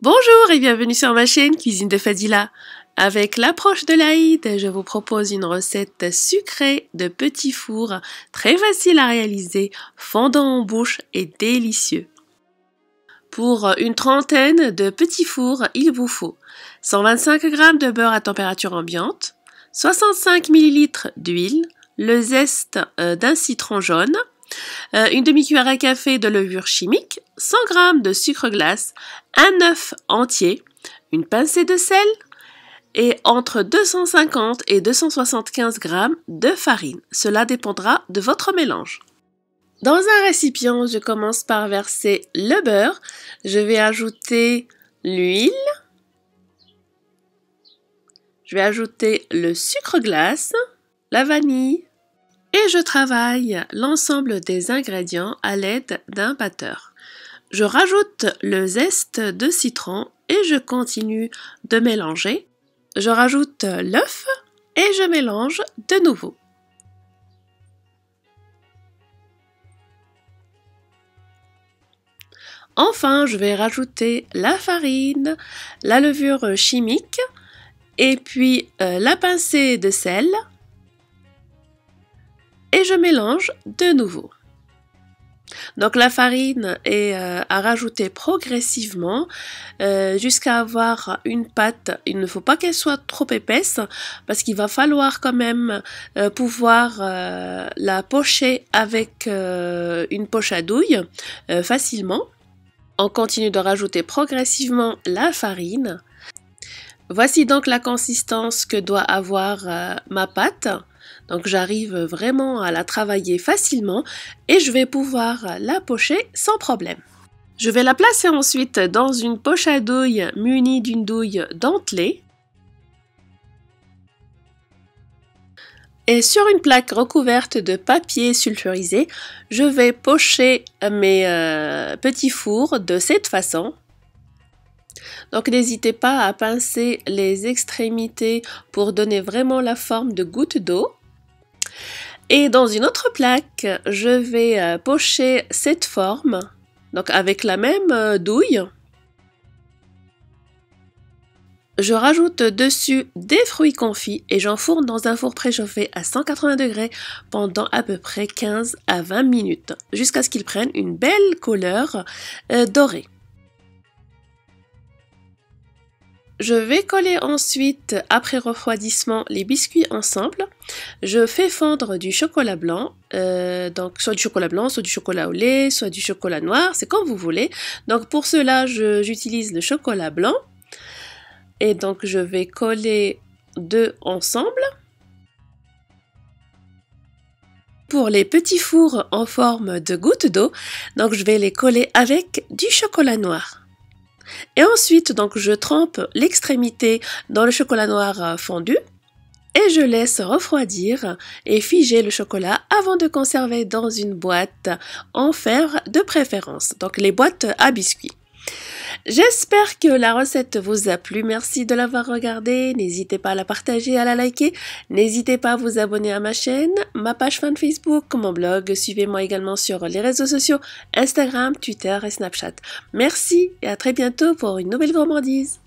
Bonjour et bienvenue sur ma chaîne Cuisine de Fadila. Avec l'approche de l'Aïd, je vous propose une recette sucrée de petits fours, très facile à réaliser, fondant en bouche et délicieux. Pour une trentaine de petits fours, il vous faut 125 g de beurre à température ambiante, 65 ml d'huile, le zeste d'un citron jaune, une demi-cuillère à café de levure chimique, 100 g de sucre glace, un œuf entier, une pincée de sel et entre 250 et 275 g de farine. Cela dépendra de votre mélange. Dans un récipient, je commence par verser le beurre. Je vais ajouter l'huile. Je vais ajouter le sucre glace, la vanille. Et je travaille l'ensemble des ingrédients à l'aide d'un batteur. Je rajoute le zeste de citron et je continue de mélanger. Je rajoute l'œuf et je mélange de nouveau. Enfin, je vais rajouter la farine, la levure chimique et puis la pincée de sel. Et je mélange de nouveau. Donc la farine est à rajouter progressivement jusqu'à avoir une pâte. Il ne faut pas qu'elle soit trop épaisse parce qu'il va falloir quand même pouvoir la pocher avec une poche à douille facilement. On continue de rajouter progressivement la farine. Voici donc la consistance que doit avoir ma pâte. Donc j'arrive vraiment à la travailler facilement et je vais pouvoir la pocher sans problème. Je vais la placer ensuite dans une poche à douille munie d'une douille dentelée. Et sur une plaque recouverte de papier sulfurisé, je vais pocher mes petits fours de cette façon. Donc n'hésitez pas à pincer les extrémités pour donner vraiment la forme de gouttes d'eau. Et dans une autre plaque, je vais pocher cette forme, donc avec la même douille. Je rajoute dessus des fruits confits et j'enfourne dans un four préchauffé à 180 degrés pendant à peu près 15 à 20 minutes, jusqu'à ce qu'ils prennent une belle couleur dorée. Je vais coller ensuite, après refroidissement, les biscuits ensemble. Je fais fondre du chocolat blanc, donc soit du chocolat blanc, soit du chocolat au lait, soit du chocolat noir, c'est comme vous voulez. Donc pour cela, j'utilise le chocolat blanc. Et donc je vais coller deux ensemble. Pour les petits fours en forme de gouttes d'eau, donc je vais les coller avec du chocolat noir. Et ensuite, donc, je trempe l'extrémité dans le chocolat noir fondu et je laisse refroidir et figer le chocolat avant de conserver dans une boîte en fer de préférence, donc les boîtes à biscuits. J'espère que la recette vous a plu, merci de l'avoir regardée, n'hésitez pas à la partager, à la liker, n'hésitez pas à vous abonner à ma chaîne, ma page fan Facebook, mon blog, suivez-moi également sur les réseaux sociaux, Instagram, Twitter et Snapchat. Merci et à très bientôt pour une nouvelle gourmandise.